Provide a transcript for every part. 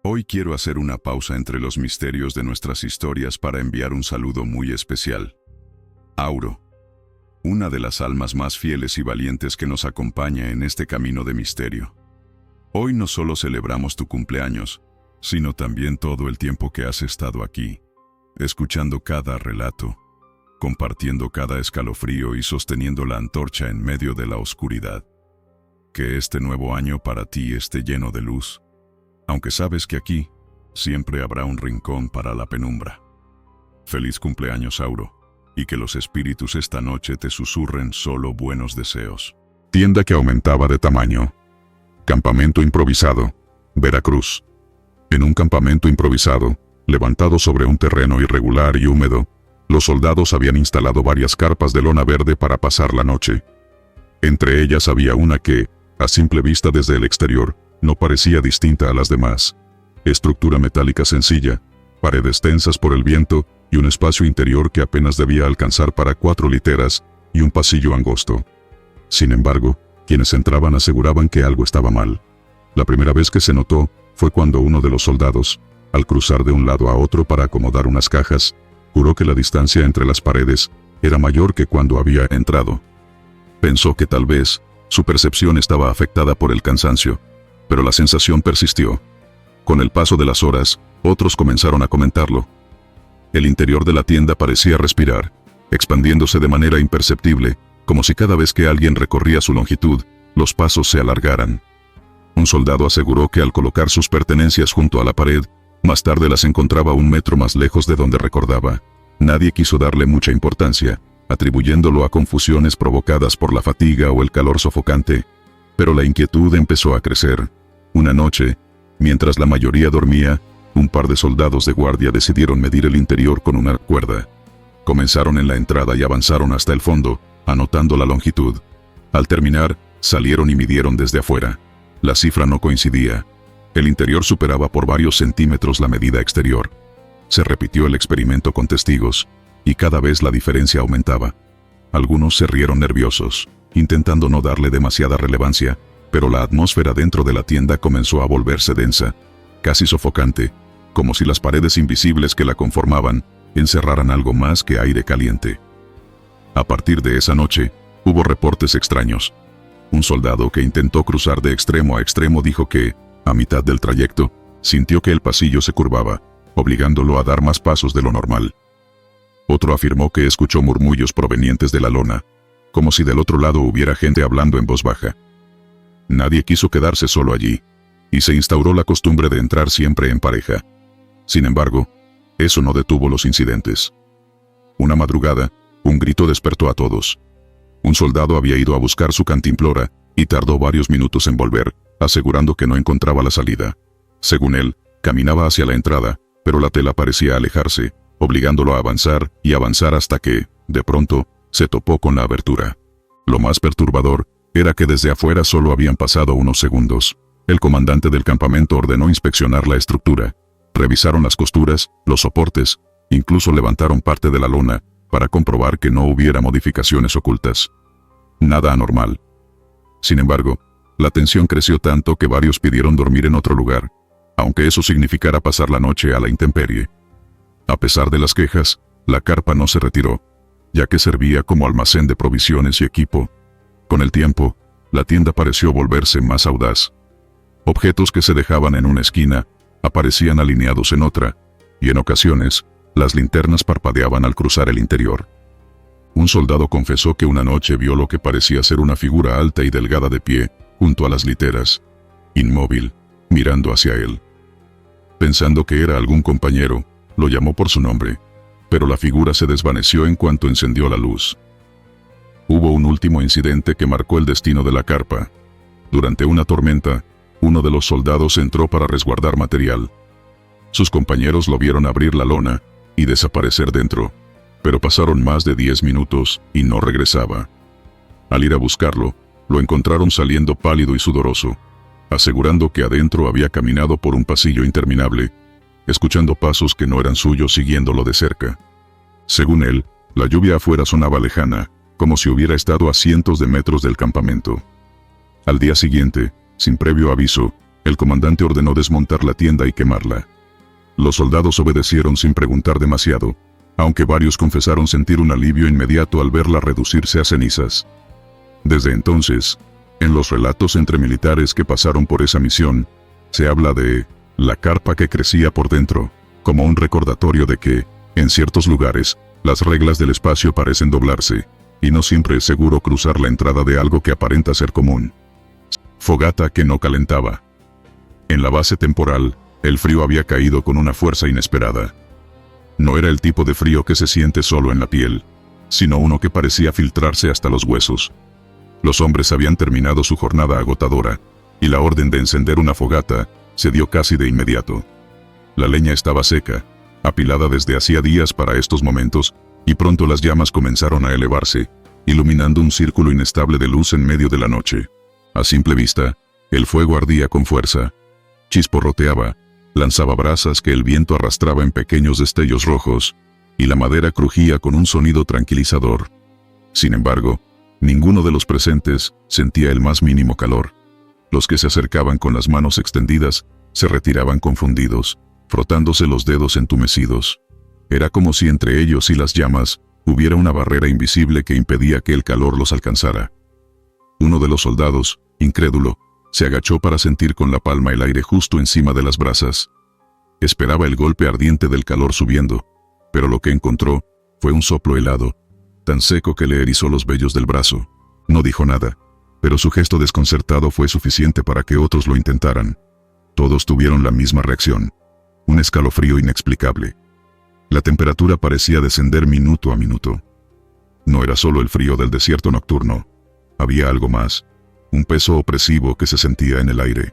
Hoy quiero hacer una pausa entre los misterios de nuestras historias para enviar un saludo muy especial. Auro, una de las almas más fieles y valientes que nos acompaña en este camino de misterio. Hoy no solo celebramos tu cumpleaños, sino también todo el tiempo que has estado aquí, escuchando cada relato, compartiendo cada escalofrío y sosteniendo la antorcha en medio de la oscuridad. Que este nuevo año para ti esté lleno de luz, aunque sabes que aquí siempre habrá un rincón para la penumbra. Feliz cumpleaños, Auro, y que los espíritus esta noche te susurren solo buenos deseos. Tienda que aumentaba de tamaño. Campamento improvisado, Veracruz. En un campamento improvisado, levantado sobre un terreno irregular y húmedo, los soldados habían instalado varias carpas de lona verde para pasar la noche. Entre ellas había una que, a simple vista desde el exterior, no parecía distinta a las demás. Estructura metálica sencilla, paredes tensas por el viento y un espacio interior que apenas debía alcanzar para 4 literas y un pasillo angosto. Sin embargo, quienes entraban aseguraban que algo estaba mal. La primera vez que se notó fue cuando uno de los soldados, al cruzar de un lado a otro para acomodar unas cajas, juró que la distancia entre las paredes era mayor que cuando había entrado. Pensó que tal vez su percepción estaba afectada por el cansancio, pero la sensación persistió. Con el paso de las horas, otros comenzaron a comentarlo. El interior de la tienda parecía respirar, expandiéndose de manera imperceptible, como si cada vez que alguien recorría su longitud, los pasos se alargaran. Un soldado aseguró que al colocar sus pertenencias junto a la pared, más tarde las encontraba 1 metro más lejos de donde recordaba. Nadie quiso darle mucha importancia, atribuyéndolo a confusiones provocadas por la fatiga o el calor sofocante. Pero la inquietud empezó a crecer. Una noche, mientras la mayoría dormía, un par de soldados de guardia decidieron medir el interior con una cuerda. Comenzaron en la entrada y avanzaron hasta el fondo, anotando la longitud. Al terminar, salieron y midieron desde afuera. La cifra no coincidía. El interior superaba por varios centímetros la medida exterior. Se repitió el experimento con testigos, y cada vez la diferencia aumentaba. Algunos se rieron nerviosos, intentando no darle demasiada relevancia, pero la atmósfera dentro de la tienda comenzó a volverse densa, casi sofocante, como si las paredes invisibles que la conformaban encerraran algo más que aire caliente. A partir de esa noche, hubo reportes extraños. Un soldado que intentó cruzar de extremo a extremo dijo que, a mitad del trayecto, sintió que el pasillo se curvaba, obligándolo a dar más pasos de lo normal. Otro afirmó que escuchó murmullos provenientes de la lona, como si del otro lado hubiera gente hablando en voz baja. Nadie quiso quedarse solo allí, y se instauró la costumbre de entrar siempre en pareja. Sin embargo, eso no detuvo los incidentes. Una madrugada, un grito despertó a todos. Un soldado había ido a buscar su cantimplora, y tardó varios minutos en volver, asegurando que no encontraba la salida. Según él, caminaba hacia la entrada, pero la tela parecía alejarse, obligándolo a avanzar y avanzar hasta que, de pronto, se topó con la abertura. Lo más perturbador era que desde afuera solo habían pasado unos segundos. El comandante del campamento ordenó inspeccionar la estructura. Revisaron las costuras, los soportes, incluso levantaron parte de la lona, para comprobar que no hubiera modificaciones ocultas. Nada anormal. Sin embargo, la tensión creció tanto que varios pidieron dormir en otro lugar, aunque eso significara pasar la noche a la intemperie. A pesar de las quejas, la carpa no se retiró, ya que servía como almacén de provisiones y equipo. Con el tiempo, la tienda pareció volverse más audaz. Objetos que se dejaban en una esquina, aparecían alineados en otra, y en ocasiones, las linternas parpadeaban al cruzar el interior. Un soldado confesó que una noche vio lo que parecía ser una figura alta y delgada de pie, junto a las literas, inmóvil, mirando hacia él. Pensando que era algún compañero, lo llamó por su nombre, pero la figura se desvaneció en cuanto encendió la luz. Hubo un último incidente que marcó el destino de la carpa. Durante una tormenta, uno de los soldados entró para resguardar material. Sus compañeros lo vieron abrir la lona y desaparecer dentro, pero pasaron más de 10 minutos y no regresaba. Al ir a buscarlo, lo encontraron saliendo pálido y sudoroso, asegurando que adentro había caminado por un pasillo interminable, escuchando pasos que no eran suyos siguiéndolo de cerca. Según él, la lluvia afuera sonaba lejana, como si hubiera estado a cientos de metros del campamento. Al día siguiente, sin previo aviso, El comandante ordenó desmontar la tienda y quemarla. Los soldados obedecieron sin preguntar demasiado, aunque varios confesaron sentir un alivio inmediato al verla reducirse a cenizas. Desde entonces, en los relatos entre militares que pasaron por esa misión, se habla de la carpa que crecía por dentro, como un recordatorio de que, en ciertos lugares, las reglas del espacio parecen doblarse, y no siempre es seguro cruzar la entrada de algo que aparenta ser común. Fogata que no calentaba. En la base temporal, el frío había caído con una fuerza inesperada. No era el tipo de frío que se siente solo en la piel, sino uno que parecía filtrarse hasta los huesos. Los hombres habían terminado su jornada agotadora, y la orden de encender una fogata se dio casi de inmediato. La leña estaba seca, apilada desde hacía días para estos momentos, y pronto las llamas comenzaron a elevarse, iluminando un círculo inestable de luz en medio de la noche. A simple vista, el fuego ardía con fuerza. Chisporroteaba, lanzaba brasas que el viento arrastraba en pequeños destellos rojos, y la madera crujía con un sonido tranquilizador. Sin embargo, ninguno de los presentes sentía el más mínimo calor. Los que se acercaban con las manos extendidas se retiraban confundidos, frotándose los dedos entumecidos. Era como si entre ellos y las llamas hubiera una barrera invisible que impedía que el calor los alcanzara. Uno de los soldados, incrédulo, se agachó para sentir con la palma el aire justo encima de las brasas. Esperaba el golpe ardiente del calor subiendo, pero lo que encontró fue un soplo helado, tan seco que le erizó los vellos del brazo. No dijo nada, pero su gesto desconcertado fue suficiente para que otros lo intentaran. Todos tuvieron la misma reacción, un escalofrío inexplicable. La temperatura parecía descender minuto a minuto. No era solo el frío del desierto nocturno, había algo más, un peso opresivo que se sentía en el aire.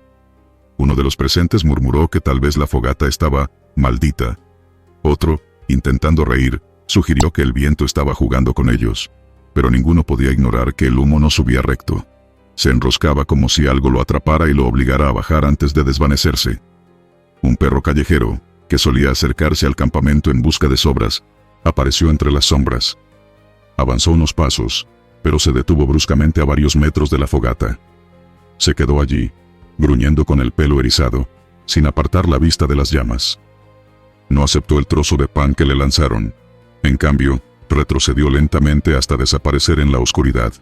Uno de los presentes murmuró que tal vez la fogata estaba maldita. Otro, intentando reír, sugirió que el viento estaba jugando con ellos, pero ninguno podía ignorar que el humo no subía recto. Se enroscaba como si algo lo atrapara y lo obligara a bajar antes de desvanecerse. Un perro callejero, que solía acercarse al campamento en busca de sobras, apareció entre las sombras. Avanzó unos pasos, pero se detuvo bruscamente a varios metros de la fogata. Se quedó allí, gruñendo con el pelo erizado, sin apartar la vista de las llamas. No aceptó el trozo de pan que le lanzaron. En cambio, retrocedió lentamente hasta desaparecer en la oscuridad.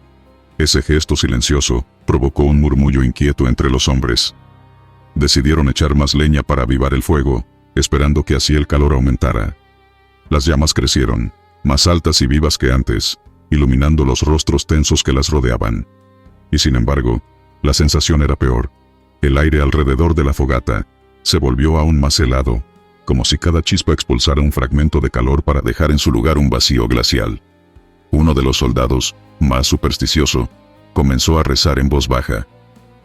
Ese gesto silencioso provocó un murmullo inquieto entre los hombres. Decidieron echar más leña para avivar el fuego, esperando que así el calor aumentara. Las llamas crecieron, más altas y vivas que antes, iluminando los rostros tensos que las rodeaban. Y sin embargo, la sensación era peor. El aire alrededor de la fogata se volvió aún más helado, como si cada chispa expulsara un fragmento de calor para dejar en su lugar un vacío glacial. Uno de los soldados, más supersticioso, comenzó a rezar en voz baja.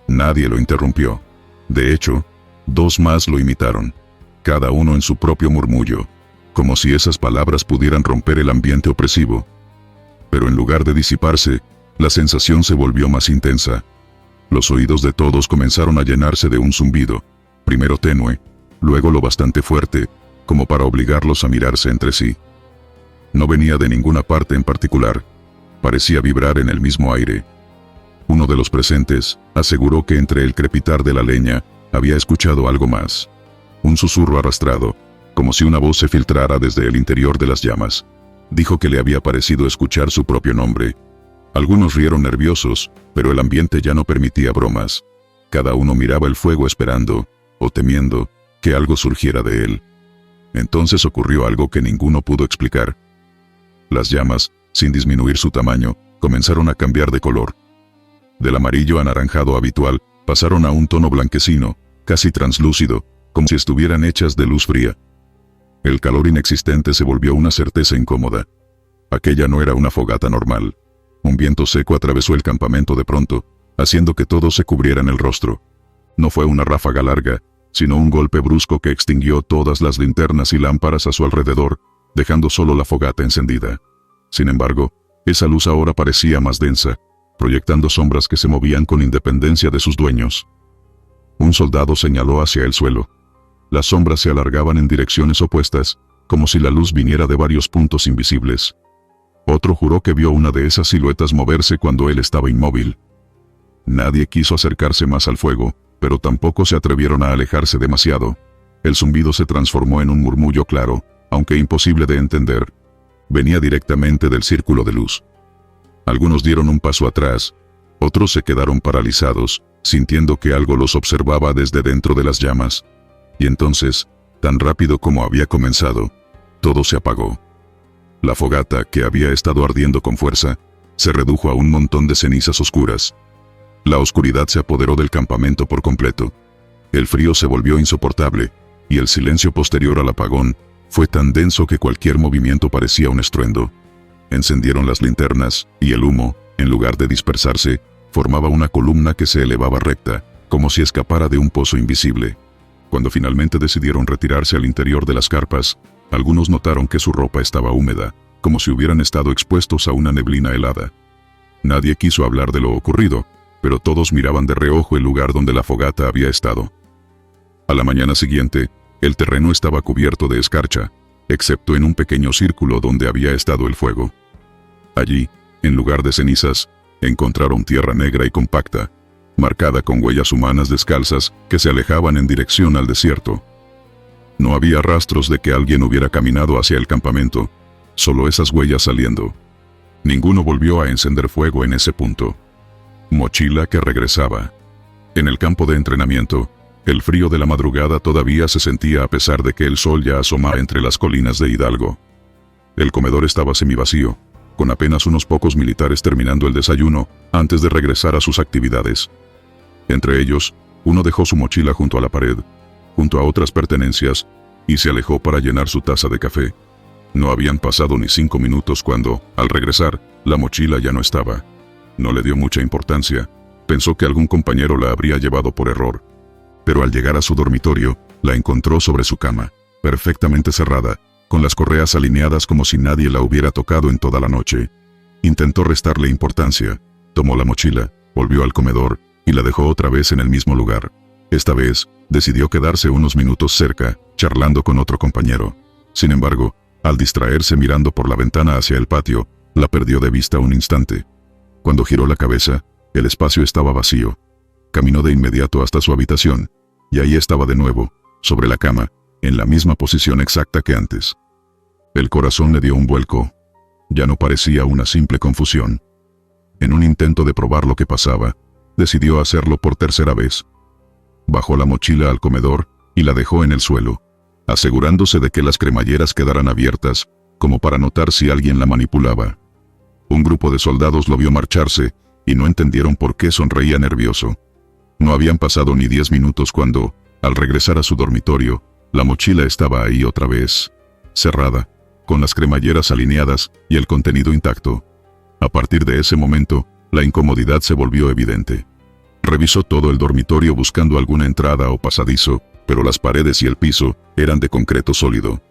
Nadie lo interrumpió. De hecho, dos más lo imitaron, cada uno en su propio murmullo, como si esas palabras pudieran romper el ambiente opresivo. Pero en lugar de disiparse, la sensación se volvió más intensa. Los oídos de todos comenzaron a llenarse de un zumbido, primero tenue, luego lo bastante fuerte, como para obligarlos a mirarse entre sí. No venía de ninguna parte en particular, parecía vibrar en el mismo aire. Uno de los presentes aseguró que entre el crepitar de la leña había escuchado algo más. Un susurro arrastrado, como si una voz se filtrara desde el interior de las llamas. Dijo que le había parecido escuchar su propio nombre. Algunos rieron nerviosos, pero el ambiente ya no permitía bromas. Cada uno miraba el fuego esperando, o temiendo, que algo surgiera de él. Entonces ocurrió algo que ninguno pudo explicar. Las llamas, sin disminuir su tamaño, comenzaron a cambiar de color. Del amarillo anaranjado habitual, pasaron a un tono blanquecino, casi translúcido, como si estuvieran hechas de luz fría. El calor inexistente se volvió una certeza incómoda. Aquella no era una fogata normal. Un viento seco atravesó el campamento de pronto, haciendo que todos se cubrieran el rostro. No fue una ráfaga larga, sino un golpe brusco que extinguió todas las linternas y lámparas a su alrededor, dejando solo la fogata encendida. Sin embargo, esa luz ahora parecía más densa, proyectando sombras que se movían con independencia de sus dueños. Un soldado señaló hacia el suelo. Las sombras se alargaban en direcciones opuestas, como si la luz viniera de varios puntos invisibles. Otro juró que vio una de esas siluetas moverse cuando él estaba inmóvil. Nadie quiso acercarse más al fuego, pero tampoco se atrevieron a alejarse demasiado. El zumbido se transformó en un murmullo claro, aunque imposible de entender. Venía directamente del círculo de luz. Algunos dieron un paso atrás, otros se quedaron paralizados, sintiendo que algo los observaba desde dentro de las llamas. Y entonces, tan rápido como había comenzado, todo se apagó. La fogata, que había estado ardiendo con fuerza, se redujo a un montón de cenizas oscuras. La oscuridad se apoderó del campamento por completo. El frío se volvió insoportable, y el silencio posterior al apagón fue tan denso que cualquier movimiento parecía un estruendo. Encendieron las linternas, y el humo, en lugar de dispersarse, formaba una columna que se elevaba recta, como si escapara de un pozo invisible. Cuando finalmente decidieron retirarse al interior de las carpas, algunos notaron que su ropa estaba húmeda, como si hubieran estado expuestos a una neblina helada. Nadie quiso hablar de lo ocurrido, pero todos miraban de reojo el lugar donde la fogata había estado. A la mañana siguiente, el terreno estaba cubierto de escarcha, excepto en un pequeño círculo donde había estado el fuego. Allí, en lugar de cenizas, encontraron tierra negra y compacta, marcada con huellas humanas descalzas que se alejaban en dirección al desierto. No había rastros de que alguien hubiera caminado hacia el campamento, solo esas huellas saliendo. Ninguno volvió a encender fuego en ese punto. Mochila que regresaba. En el campo de entrenamiento, el frío de la madrugada todavía se sentía a pesar de que el sol ya asomaba entre las colinas de Hidalgo. El comedor estaba semivacío, con apenas unos pocos militares terminando el desayuno antes de regresar a sus actividades. Entre ellos, uno dejó su mochila junto a la pared, junto a otras pertenencias, y se alejó para llenar su taza de café. No habían pasado ni 5 minutos cuando, al regresar, la mochila ya no estaba. No le dio mucha importancia, pensó que algún compañero la habría llevado por error. Pero al llegar a su dormitorio, la encontró sobre su cama, perfectamente cerrada, con las correas alineadas como si nadie la hubiera tocado en toda la noche. Intentó restarle importancia, tomó la mochila, volvió al comedor, y la dejó otra vez en el mismo lugar. Esta vez, decidió quedarse unos minutos cerca, charlando con otro compañero. Sin embargo, al distraerse mirando por la ventana hacia el patio, la perdió de vista un instante. Cuando giró la cabeza, el espacio estaba vacío. Caminó de inmediato hasta su habitación, y ahí estaba de nuevo, sobre la cama, en la misma posición exacta que antes. El corazón le dio un vuelco. Ya no parecía una simple confusión. En un intento de probar lo que pasaba, decidió hacerlo por tercera vez. Bajó la mochila al comedor y la dejó en el suelo, asegurándose de que las cremalleras quedaran abiertas, como para notar si alguien la manipulaba. Un grupo de soldados lo vio marcharse, y no entendieron por qué sonreía nervioso. No habían pasado ni 10 minutos cuando, al regresar a su dormitorio, la mochila estaba ahí otra vez, cerrada, con las cremalleras alineadas y el contenido intacto. A partir de ese momento, la incomodidad se volvió evidente. Revisó todo el dormitorio buscando alguna entrada o pasadizo, pero las paredes y el piso eran de concreto sólido.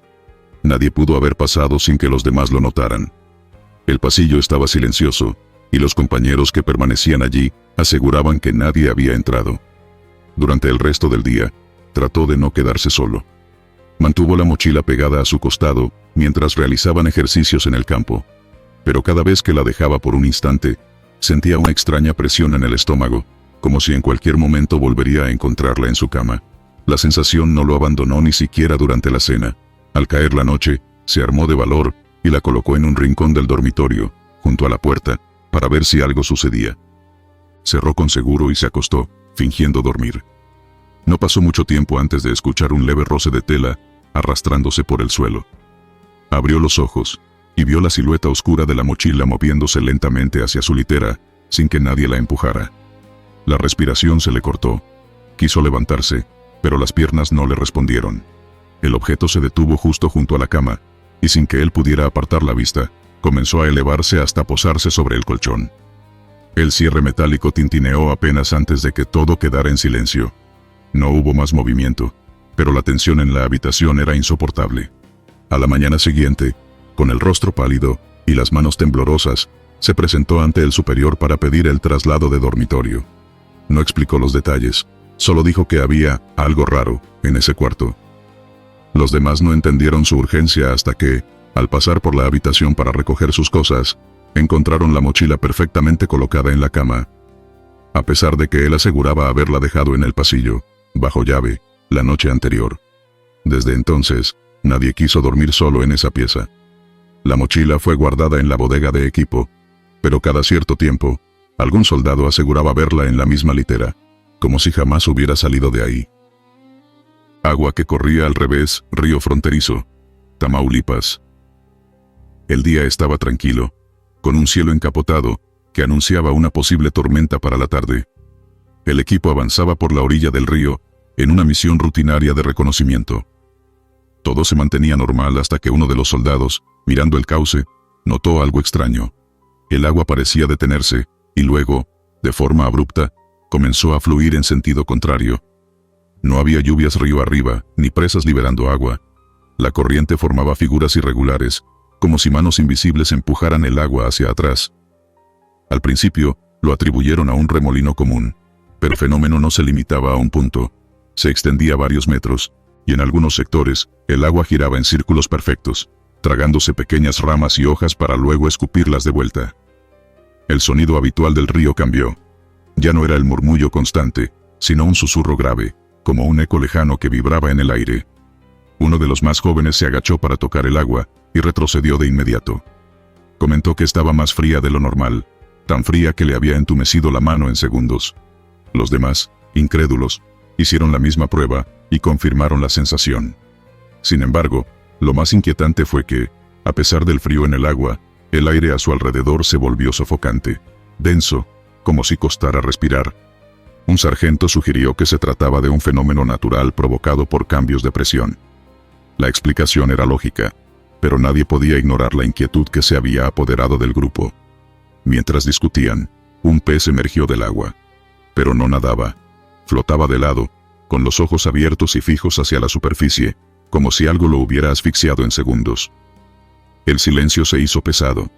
Nadie pudo haber pasado sin que los demás lo notaran. El pasillo estaba silencioso, y los compañeros que permanecían allí aseguraban que nadie había entrado. Durante el resto del día, trató de no quedarse solo. Mantuvo la mochila pegada a su costado mientras realizaban ejercicios en el campo, pero cada vez que la dejaba por un instante, sentía una extraña presión en el estómago, como si en cualquier momento volvería a encontrarla en su cama. La sensación no lo abandonó ni siquiera durante la cena. Al caer la noche, se armó de valor y la colocó en un rincón del dormitorio, junto a la puerta, para ver si algo sucedía. Cerró con seguro y se acostó, fingiendo dormir. No pasó mucho tiempo antes de escuchar un leve roce de tela, arrastrándose por el suelo. Abrió los ojos, y vio la silueta oscura de la mochila moviéndose lentamente hacia su litera, sin que nadie la empujara. La respiración se le cortó. Quiso levantarse, pero las piernas no le respondieron. El objeto se detuvo justo junto a la cama, y sin que él pudiera apartar la vista, comenzó a elevarse hasta posarse sobre el colchón. El cierre metálico tintineó apenas antes de que todo quedara en silencio. No hubo más movimiento, pero la tensión en la habitación era insoportable. A la mañana siguiente, con el rostro pálido y las manos temblorosas, se presentó ante el superior para pedir el traslado de dormitorio. No explicó los detalles, solo dijo que había algo raro en ese cuarto. Los demás no entendieron su urgencia hasta que, al pasar por la habitación para recoger sus cosas, encontraron la mochila perfectamente colocada en la cama. a pesar de que él aseguraba haberla dejado en el pasillo, bajo llave, la noche anterior. Desde entonces, nadie quiso dormir solo en esa pieza. La mochila fue guardada en la bodega de equipo, pero cada cierto tiempo, algún soldado aseguraba verla en la misma litera, como si jamás hubiera salido de ahí. Agua que corría al revés, río fronterizo, Tamaulipas. El día estaba tranquilo, con un cielo encapotado, que anunciaba una posible tormenta para la tarde. El equipo avanzaba por la orilla del río, en una misión rutinaria de reconocimiento. Todo se mantenía normal hasta que uno de los soldados, mirando el cauce, notó algo extraño. El agua parecía detenerse, y luego, de forma abrupta, comenzó a fluir en sentido contrario. No había lluvias río arriba, ni presas liberando agua. La corriente formaba figuras irregulares, como si manos invisibles empujaran el agua hacia atrás. Al principio, lo atribuyeron a un remolino común, pero el fenómeno no se limitaba a un punto. Se extendía varios metros, y en algunos sectores, el agua giraba en círculos perfectos, tragándose pequeñas ramas y hojas para luego escupirlas de vuelta. El sonido habitual del río cambió. Ya no era el murmullo constante, sino un susurro grave, como un eco lejano que vibraba en el aire. Uno de los más jóvenes se agachó para tocar el agua, y retrocedió de inmediato. Comentó que estaba más fría de lo normal, tan fría que le había entumecido la mano en segundos. Los demás, incrédulos, hicieron la misma prueba, y confirmaron la sensación. Sin embargo, lo más inquietante fue que, a pesar del frío en el agua, el aire a su alrededor se volvió sofocante, denso, como si costara respirar. Un sargento sugirió que se trataba de un fenómeno natural provocado por cambios de presión. La explicación era lógica, pero nadie podía ignorar la inquietud que se había apoderado del grupo. Mientras discutían, un pez emergió del agua. Pero no nadaba. Flotaba de lado, con los ojos abiertos y fijos hacia la superficie, como si algo lo hubiera asfixiado en segundos. El silencio se hizo pesado.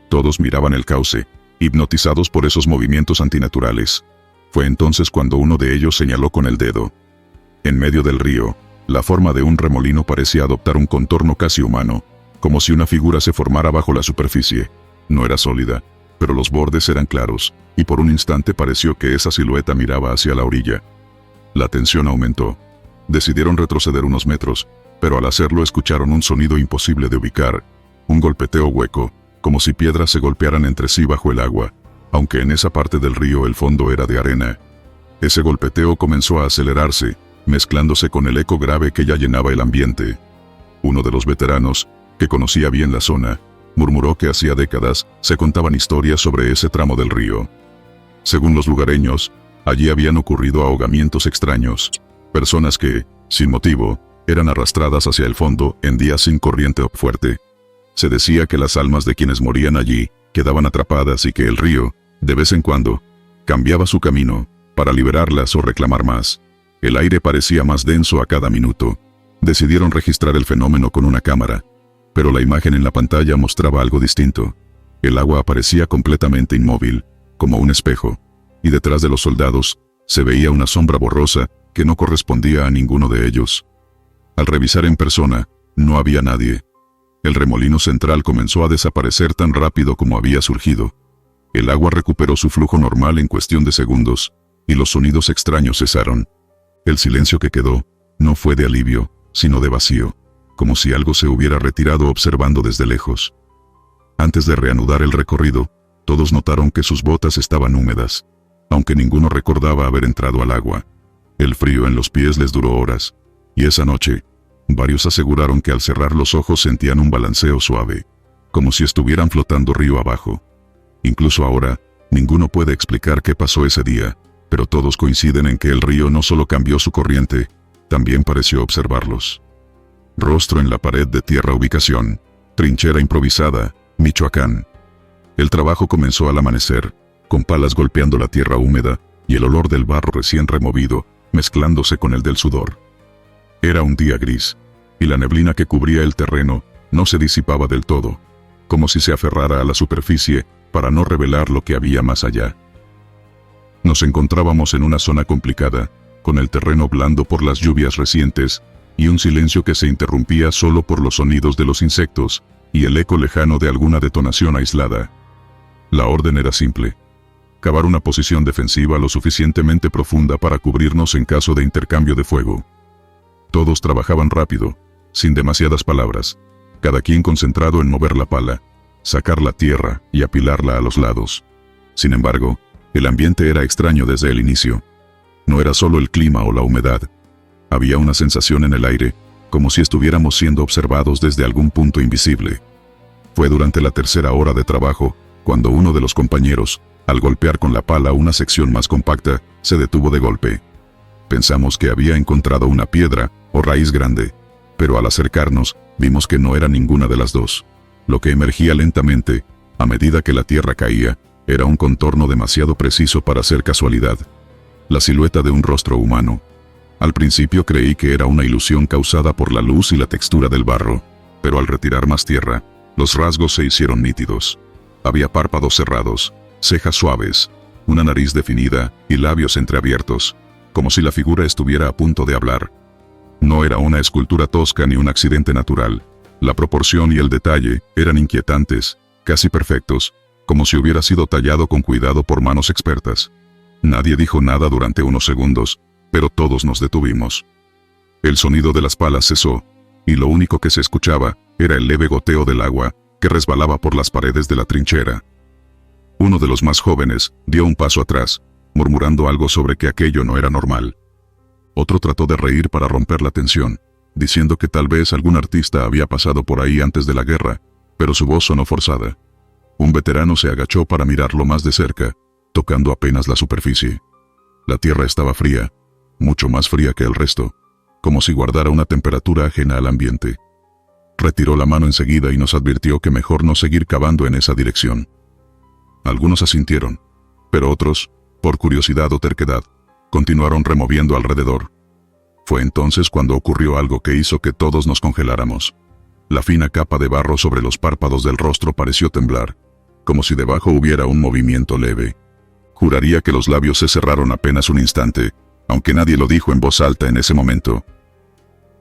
Todos miraban el cauce, hipnotizados por esos movimientos antinaturales. Fue entonces cuando uno de ellos señaló con el dedo. En medio del río, la forma de un remolino parecía adoptar un contorno casi humano, como si una figura se formara bajo la superficie. No era sólida, pero los bordes eran claros, y por un instante pareció que esa silueta miraba hacia la orilla. La tensión aumentó. Decidieron retroceder unos metros, pero al hacerlo escucharon un sonido imposible de ubicar, un golpeteo hueco, como si piedras se golpearan entre sí bajo el agua, aunque en esa parte del río el fondo era de arena. Ese golpeteo comenzó a acelerarse, mezclándose con el eco grave que ya llenaba el ambiente. Uno de los veteranos, que conocía bien la zona, murmuró que hacía décadas se contaban historias sobre ese tramo del río. Según los lugareños, allí habían ocurrido ahogamientos extraños, personas que, sin motivo, eran arrastradas hacia el fondo en días sin corriente fuerte. Se decía que las almas de quienes morían allí quedaban atrapadas y que el río, de vez en cuando, cambiaba su camino, para liberarlas o reclamar más. El aire parecía más denso a cada minuto. Decidieron registrar el fenómeno con una cámara, pero la imagen en la pantalla mostraba algo distinto. El agua aparecía completamente inmóvil, como un espejo, y detrás de los soldados, se veía una sombra borrosa que no correspondía a ninguno de ellos. Al revisar en persona, no había nadie. El remolino central comenzó a desaparecer tan rápido como había surgido. El agua recuperó su flujo normal en cuestión de segundos, y los sonidos extraños cesaron. El silencio que quedó, no fue de alivio, sino de vacío, como si algo se hubiera retirado observando desde lejos. Antes de reanudar el recorrido, todos notaron que sus botas estaban húmedas, aunque ninguno recordaba haber entrado al agua. El frío en los pies les duró horas, y esa noche, varios aseguraron que al cerrar los ojos sentían un balanceo suave, como si estuvieran flotando río abajo. Incluso ahora, ninguno puede explicar qué pasó ese día, pero todos coinciden en que el río no solo cambió su corriente, también pareció observarlos. Rostro en la pared de tierra. Ubicación: trinchera improvisada, Michoacán. El trabajo comenzó al amanecer, con palas golpeando la tierra húmeda, y el olor del barro recién removido, mezclándose con el del sudor. Era un día gris, y la neblina que cubría el terreno no se disipaba del todo, como si se aferrara a la superficie para no revelar lo que había más allá. Nos encontrábamos en una zona complicada, con el terreno blando por las lluvias recientes, y un silencio que se interrumpía solo por los sonidos de los insectos, y el eco lejano de alguna detonación aislada. La orden era simple: cavar una posición defensiva lo suficientemente profunda para cubrirnos en caso de intercambio de fuego. Todos trabajaban rápido, sin demasiadas palabras, cada quien concentrado en mover la pala, sacar la tierra y apilarla a los lados. Sin embargo, el ambiente era extraño desde el inicio. No era solo el clima o la humedad. Había una sensación en el aire, como si estuviéramos siendo observados desde algún punto invisible. Fue durante la tercera hora de trabajo, cuando uno de los compañeros, al golpear con la pala una sección más compacta, se detuvo de golpe. Pensamos que había encontrado una piedra o raíz grande, pero al acercarnos, vimos que no era ninguna de las dos. Lo que emergía lentamente, a medida que la tierra caía, era un contorno demasiado preciso para ser casualidad. La silueta de un rostro humano. Al principio creí que era una ilusión causada por la luz y la textura del barro, pero al retirar más tierra, los rasgos se hicieron nítidos. Había párpados cerrados, cejas suaves, una nariz definida y labios entreabiertos, como si la figura estuviera a punto de hablar. No era una escultura tosca ni un accidente natural. La proporción y el detalle eran inquietantes, casi perfectos, como si hubiera sido tallado con cuidado por manos expertas. Nadie dijo nada durante unos segundos, pero todos nos detuvimos. El sonido de las palas cesó, y lo único que se escuchaba era el leve goteo del agua que resbalaba por las paredes de la trinchera. Uno de los más jóvenes dio un paso atrás, murmurando algo sobre que aquello no era normal. Otro trató de reír para romper la tensión, diciendo que tal vez algún artista había pasado por ahí antes de la guerra, pero su voz sonó forzada. Un veterano se agachó para mirarlo más de cerca, tocando apenas la superficie. La tierra estaba fría, mucho más fría que el resto, como si guardara una temperatura ajena al ambiente. Retiró la mano enseguida y nos advirtió que mejor no seguir cavando en esa dirección. Algunos asintieron, pero otros, por curiosidad o terquedad, continuaron removiendo alrededor. Fue entonces cuando ocurrió algo que hizo que todos nos congeláramos. La fina capa de barro sobre los párpados del rostro pareció temblar, como si debajo hubiera un movimiento leve. Juraría que los labios se cerraron apenas un instante, aunque nadie lo dijo en voz alta en ese momento.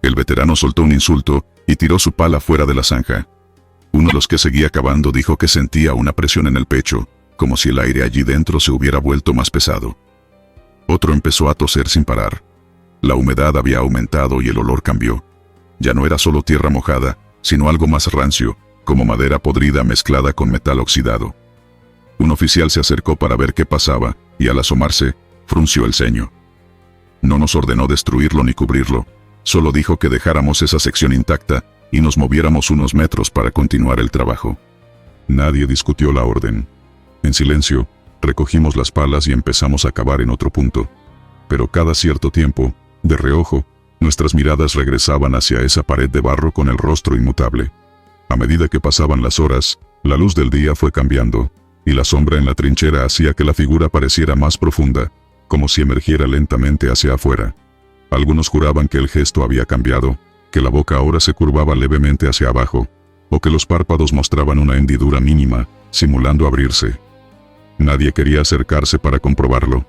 El veterano soltó un insulto y tiró su pala fuera de la zanja. Uno de los que seguía cavando dijo que sentía una presión en el pecho, como si el aire allí dentro se hubiera vuelto más pesado. Otro empezó a toser sin parar. La humedad había aumentado y el olor cambió. Ya no era solo tierra mojada, sino algo más rancio, como madera podrida mezclada con metal oxidado. Un oficial se acercó para ver qué pasaba, y al asomarse, frunció el ceño. No nos ordenó destruirlo ni cubrirlo, solo dijo que dejáramos esa sección intacta y nos moviéramos unos metros para continuar el trabajo. Nadie discutió la orden. En silencio, recogimos las palas y empezamos a cavar en otro punto. Pero cada cierto tiempo, de reojo, nuestras miradas regresaban hacia esa pared de barro con el rostro inmutable. A medida que pasaban las horas, la luz del día fue cambiando, y la sombra en la trinchera hacía que la figura pareciera más profunda, como si emergiera lentamente hacia afuera. Algunos juraban que el gesto había cambiado, que la boca ahora se curvaba levemente hacia abajo, o que los párpados mostraban una hendidura mínima, simulando abrirse. Nadie quería acercarse para comprobarlo.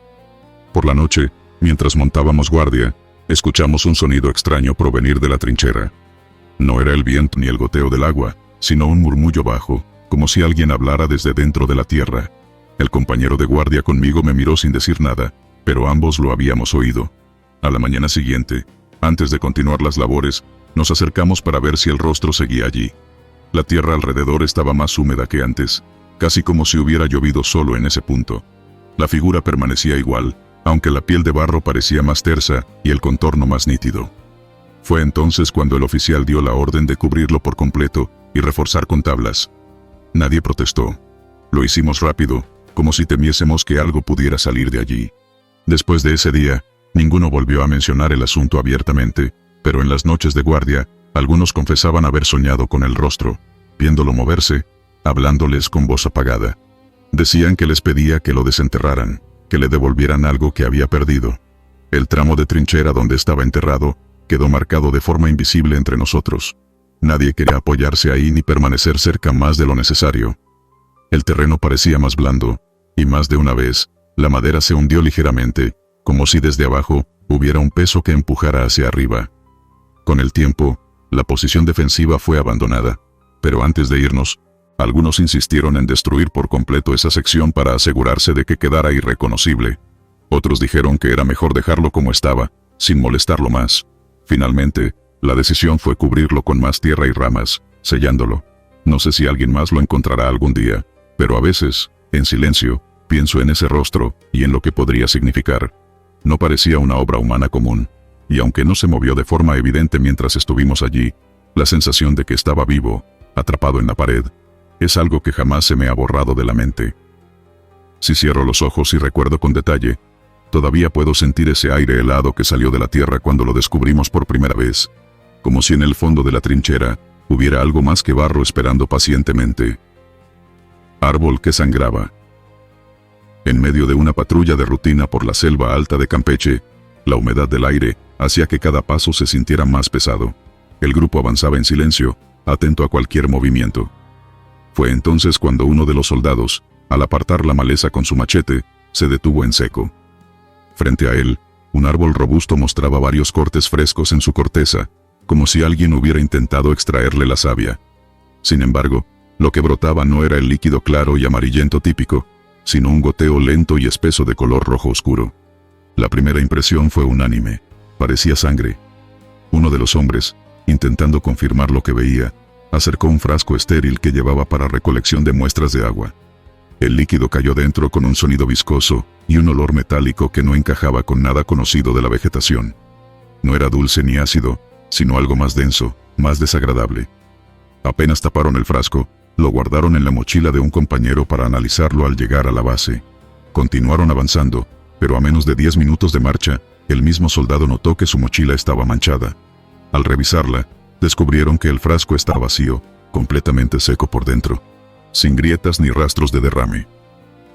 Por la noche, mientras montábamos guardia, escuchamos un sonido extraño provenir de la trinchera. No era el viento ni el goteo del agua, sino un murmullo bajo, como si alguien hablara desde dentro de la tierra. El compañero de guardia conmigo me miró sin decir nada, pero ambos lo habíamos oído. A la mañana siguiente, antes de continuar las labores, nos acercamos para ver si el rostro seguía allí. La tierra alrededor estaba más húmeda que antes, casi como si hubiera llovido solo en ese punto. La figura permanecía igual, aunque la piel de barro parecía más tersa y el contorno más nítido. Fue entonces cuando el oficial dio la orden de cubrirlo por completo y reforzar con tablas. Nadie protestó. Lo hicimos rápido, como si temiésemos que algo pudiera salir de allí. Después de ese día, ninguno volvió a mencionar el asunto abiertamente, pero en las noches de guardia, algunos confesaban haber soñado con el rostro, viéndolo moverse, hablándoles con voz apagada. Decían que les pedía que lo desenterraran, que le devolvieran algo que había perdido. El tramo de trinchera donde estaba enterrado quedó marcado de forma invisible entre nosotros. Nadie quería apoyarse ahí ni permanecer cerca más de lo necesario. El terreno parecía más blando, y más de una vez, la madera se hundió ligeramente, como si desde abajo hubiera un peso que empujara hacia arriba. Con el tiempo, la posición defensiva fue abandonada, pero antes de irnos, Algunos insistieron en destruir por completo esa sección para asegurarse de que quedara irreconocible. Otros dijeron que era mejor dejarlo como estaba, sin molestarlo más. Finalmente, la decisión fue cubrirlo con más tierra y ramas, sellándolo. No sé si alguien más lo encontrará algún día, pero a veces, en silencio, pienso en ese rostro y en lo que podría significar. No parecía una obra humana común, y aunque no se movió de forma evidente mientras estuvimos allí, la sensación de que estaba vivo, atrapado en la pared, es algo que jamás se me ha borrado de la mente. Si cierro los ojos y recuerdo con detalle, todavía puedo sentir ese aire helado que salió de la tierra cuando lo descubrimos por primera vez, como si en el fondo de la trinchera hubiera algo más que barro esperando pacientemente. Árbol que sangraba. En medio de una patrulla de rutina por la selva alta de Campeche, la humedad del aire hacía que cada paso se sintiera más pesado. El grupo avanzaba en silencio, atento a cualquier movimiento. Fue entonces cuando uno de los soldados, al apartar la maleza con su machete, se detuvo en seco. Frente a él, un árbol robusto mostraba varios cortes frescos en su corteza, como si alguien hubiera intentado extraerle la savia. Sin embargo, lo que brotaba no era el líquido claro y amarillento típico, sino un goteo lento y espeso de color rojo oscuro. La primera impresión fue unánime. Parecía sangre. Uno de los hombres, intentando confirmar lo que veía, acercó un frasco estéril que llevaba para recolección de muestras de agua. El líquido cayó dentro con un sonido viscoso y un olor metálico que no encajaba con nada conocido de la vegetación. No era dulce ni ácido, sino algo más denso, más desagradable. Apenas taparon el frasco, lo guardaron en la mochila de un compañero para analizarlo al llegar a la base. Continuaron avanzando, pero a menos de 10 minutos de marcha, el mismo soldado notó que su mochila estaba manchada. Al revisarla, descubrieron que el frasco estaba vacío, completamente seco por dentro, sin grietas ni rastros de derrame.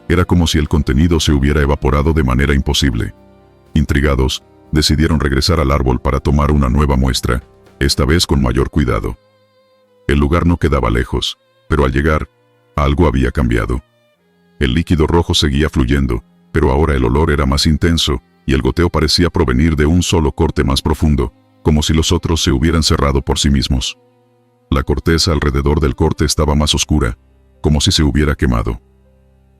Era como si el contenido se hubiera evaporado de manera imposible. Intrigados, decidieron regresar al árbol para tomar una nueva muestra, esta vez con mayor cuidado. El lugar no quedaba lejos, pero al llegar, algo había cambiado. El líquido rojo seguía fluyendo, pero ahora el olor era más intenso, y el goteo parecía provenir de un solo corte más profundo, como si los otros se hubieran cerrado por sí mismos. La corteza alrededor del corte estaba más oscura, como si se hubiera quemado.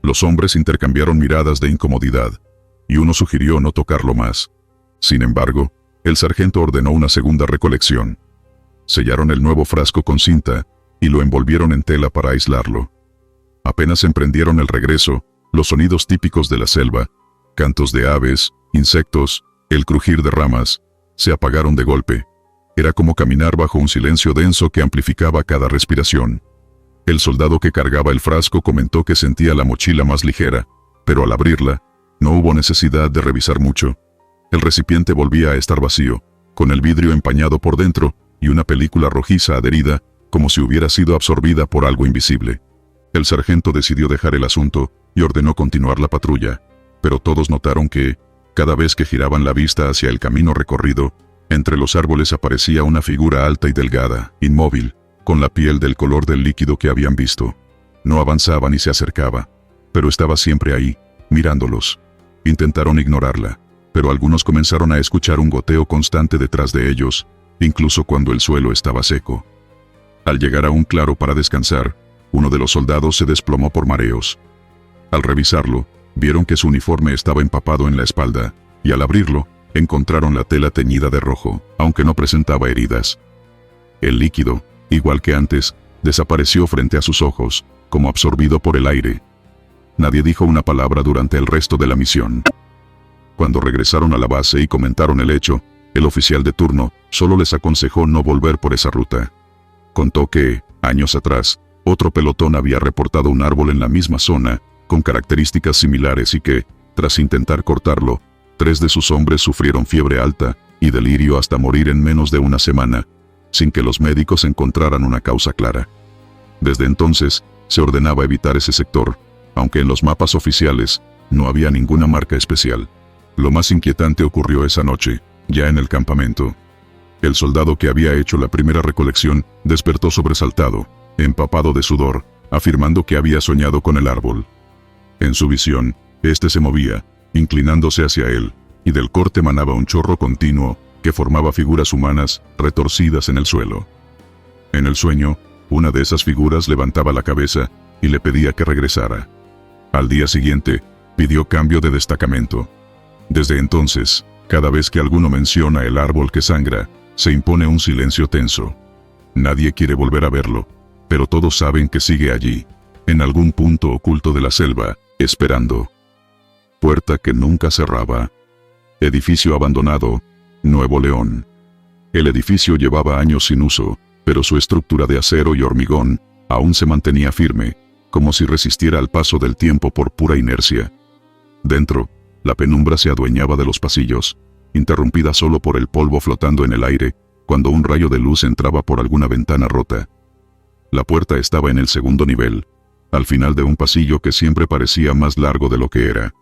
Los hombres intercambiaron miradas de incomodidad, y uno sugirió no tocarlo más. Sin embargo, el sargento ordenó una segunda recolección. Sellaron el nuevo frasco con cinta, y lo envolvieron en tela para aislarlo. Apenas emprendieron el regreso, los sonidos típicos de la selva, cantos de aves, insectos, el crujir de ramas, se apagaron de golpe. Era como caminar bajo un silencio denso que amplificaba cada respiración. El soldado que cargaba el frasco comentó que sentía la mochila más ligera, pero al abrirla, no hubo necesidad de revisar mucho. El recipiente volvía a estar vacío, con el vidrio empañado por dentro y una película rojiza adherida, como si hubiera sido absorbida por algo invisible. El sargento decidió dejar el asunto y ordenó continuar la patrulla, pero todos notaron que, cada vez que giraban la vista hacia el camino recorrido, entre los árboles aparecía una figura alta y delgada, inmóvil, con la piel del color del líquido que habían visto. No avanzaba ni se acercaba, pero estaba siempre ahí, mirándolos. Intentaron ignorarla, pero algunos comenzaron a escuchar un goteo constante detrás de ellos, incluso cuando el suelo estaba seco. Al llegar a un claro para descansar, uno de los soldados se desplomó por mareos. Al revisarlo, vieron que su uniforme estaba empapado en la espalda, y al abrirlo, encontraron la tela teñida de rojo, aunque no presentaba heridas. El líquido, igual que antes, desapareció frente a sus ojos, como absorbido por el aire. Nadie dijo una palabra durante el resto de la misión. Cuando regresaron a la base y comentaron el hecho, el oficial de turno solo les aconsejó no volver por esa ruta. Contó que, años atrás, otro pelotón había reportado un árbol en la misma zona, con características similares y que, tras intentar cortarlo, 3 de sus hombres sufrieron fiebre alta y delirio hasta morir en menos de una semana, sin que los médicos encontraran una causa clara. Desde entonces, se ordenaba evitar ese sector, aunque en los mapas oficiales no había ninguna marca especial. Lo más inquietante ocurrió esa noche, ya en el campamento. El soldado que había hecho la primera recolección despertó sobresaltado, empapado de sudor, afirmando que había soñado con el árbol. En su visión, este se movía, inclinándose hacia él, y del corte manaba un chorro continuo que formaba figuras humanas retorcidas en el suelo. En el sueño, Una de esas figuras levantaba la cabeza y le pedía que regresara. Al día siguiente, pidió cambio de destacamento. Desde entonces, cada vez que alguno menciona el árbol que sangra, se impone un silencio tenso. Nadie quiere volver a verlo, pero todos saben que sigue allí, en algún punto oculto de la selva, esperando. Puerta que nunca cerraba. Edificio abandonado, Nuevo León. El edificio llevaba años sin uso, pero su estructura de acero y hormigón aún se mantenía firme, como si resistiera al paso del tiempo por pura inercia. Dentro, la penumbra se adueñaba de los pasillos, interrumpida solo por el polvo flotando en el aire, cuando un rayo de luz entraba por alguna ventana rota. La puerta estaba en el segundo nivel, al final de un pasillo que siempre parecía más largo de lo que era.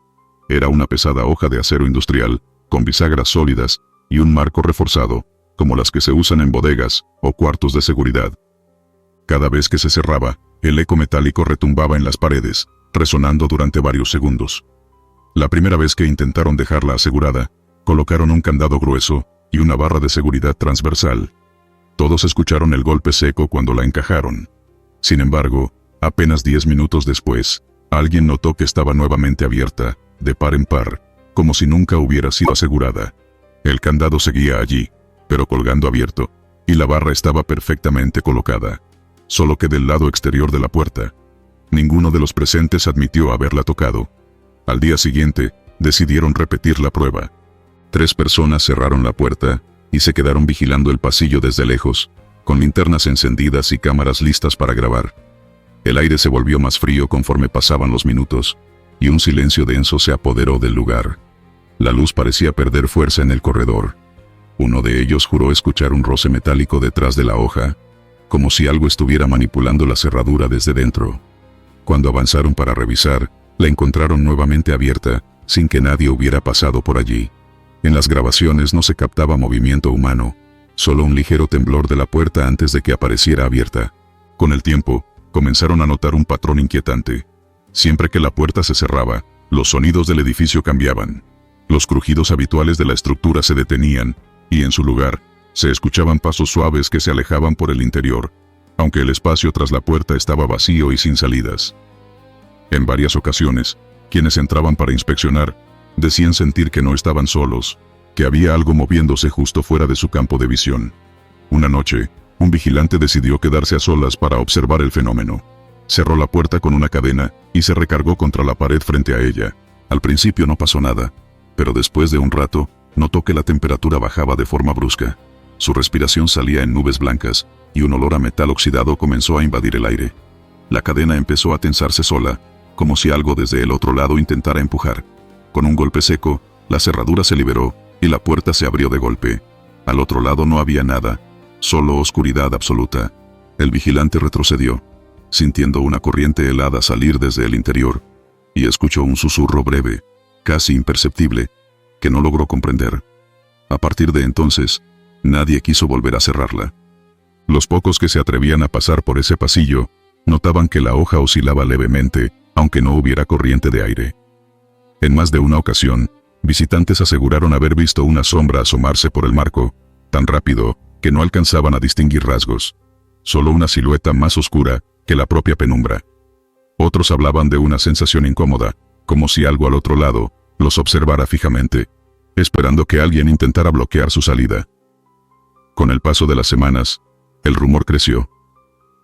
Era una pesada hoja de acero industrial, con bisagras sólidas, y un marco reforzado, como las que se usan en bodegas o cuartos de seguridad. Cada vez que se cerraba, el eco metálico retumbaba en las paredes, resonando durante varios segundos. La primera vez que intentaron dejarla asegurada, colocaron un candado grueso y una barra de seguridad transversal. Todos escucharon el golpe seco cuando la encajaron. Sin embargo, apenas 10 minutos después, alguien notó que estaba nuevamente abierta, de par en par, como si nunca hubiera sido asegurada. El candado seguía allí, pero colgando abierto, y la barra estaba perfectamente colocada, solo que del lado exterior de la puerta. Ninguno de los presentes admitió haberla tocado. Al día siguiente, decidieron repetir la prueba. 3 personas cerraron la puerta y se quedaron vigilando el pasillo desde lejos, con linternas encendidas y cámaras listas para grabar. El aire se volvió más frío conforme pasaban los minutos, y un silencio denso se apoderó del lugar. La luz parecía perder fuerza en el corredor. Uno de ellos juró escuchar un roce metálico detrás de la hoja, como si algo estuviera manipulando la cerradura desde dentro. Cuando avanzaron para revisar, la encontraron nuevamente abierta, sin que nadie hubiera pasado por allí. En las grabaciones no se captaba movimiento humano, solo un ligero temblor de la puerta antes de que apareciera abierta. Con el tiempo, comenzaron a notar un patrón inquietante. Siempre que la puerta se cerraba, los sonidos del edificio cambiaban. Los crujidos habituales de la estructura se detenían, y en su lugar, se escuchaban pasos suaves que se alejaban por el interior, aunque el espacio tras la puerta estaba vacío y sin salidas. En varias ocasiones, quienes entraban para inspeccionar, decían sentir que no estaban solos, que había algo moviéndose justo fuera de su campo de visión. Una noche, un vigilante decidió quedarse a solas para observar el fenómeno. Cerró la puerta con una cadena y se recargó contra la pared frente a ella. Al principio no pasó nada, pero después de un rato, notó que la temperatura bajaba de forma brusca. Su respiración salía en nubes blancas, y un olor a metal oxidado comenzó a invadir el aire. La cadena empezó a tensarse sola, como si algo desde el otro lado intentara empujar. Con un golpe seco, la cerradura se liberó, y la puerta se abrió de golpe. Al otro lado no había nada, solo oscuridad absoluta. El vigilante retrocedió, sintiendo una corriente helada salir desde el interior, y escuchó un susurro breve, casi imperceptible, que no logró comprender. A partir de entonces, nadie quiso volver a cerrarla. Los pocos que se atrevían a pasar por ese pasillo, notaban que la hoja oscilaba levemente, aunque no hubiera corriente de aire. En más de una ocasión, visitantes aseguraron haber visto una sombra asomarse por el marco, tan rápido que no alcanzaban a distinguir rasgos, solo una silueta más oscura que la propia penumbra. Otros hablaban de una sensación incómoda, como si algo al otro lado los observara fijamente, esperando que alguien intentara bloquear su salida. Con el paso de las semanas, el rumor creció.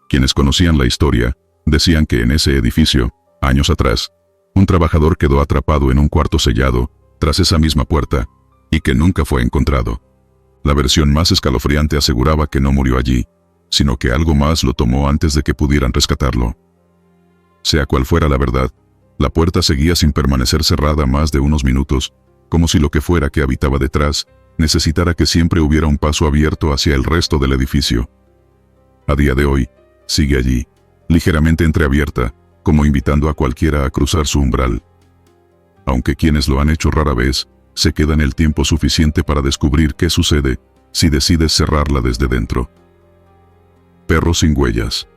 Quienes conocían la historia, decían que en ese edificio, años atrás, un trabajador quedó atrapado en un cuarto sellado, tras esa misma puerta, y que nunca fue encontrado. La versión más escalofriante aseguraba que no murió allí, sino que algo más lo tomó antes de que pudieran rescatarlo. Sea cual fuera la verdad, la puerta seguía sin permanecer cerrada más de unos minutos, como si lo que fuera que habitaba detrás necesitara que siempre hubiera un paso abierto hacia el resto del edificio. A día de hoy, sigue allí, ligeramente entreabierta, como invitando a cualquiera a cruzar su umbral. Aunque quienes lo han hecho rara vez, se quedan el tiempo suficiente para descubrir qué sucede si decides cerrarla desde dentro. Perro sin huellas.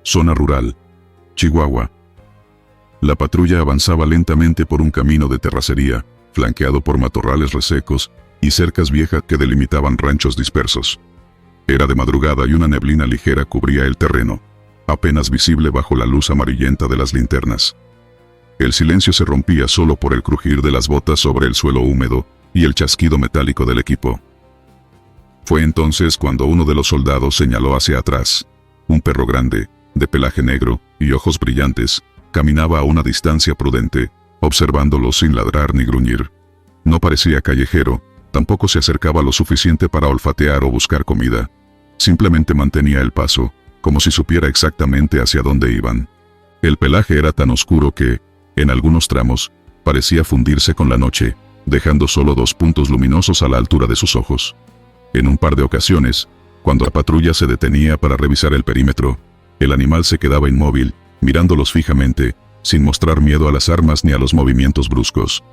Zona rural, Chihuahua. La patrulla avanzaba lentamente por un camino de terracería, flanqueado por matorrales resecos y cercas viejas que delimitaban ranchos dispersos. Era de madrugada y una neblina ligera cubría el terreno, apenas visible bajo la luz amarillenta de las linternas. El silencio se rompía solo por el crujir de las botas sobre el suelo húmedo y el chasquido metálico del equipo. Fue entonces cuando uno de los soldados señaló hacia atrás. Un perro grande, de pelaje negro y ojos brillantes, caminaba a una distancia prudente, observándolos sin ladrar ni gruñir. No parecía callejero, tampoco se acercaba lo suficiente para olfatear o buscar comida. Simplemente mantenía el paso, como si supiera exactamente hacia dónde iban. El pelaje era tan oscuro que, en algunos tramos, parecía fundirse con la noche, dejando solo 2 puntos luminosos a la altura de sus ojos. En un par de ocasiones, cuando la patrulla se detenía para revisar el perímetro, el animal se quedaba inmóvil, mirándolos fijamente, sin mostrar miedo a las armas ni a los movimientos bruscos.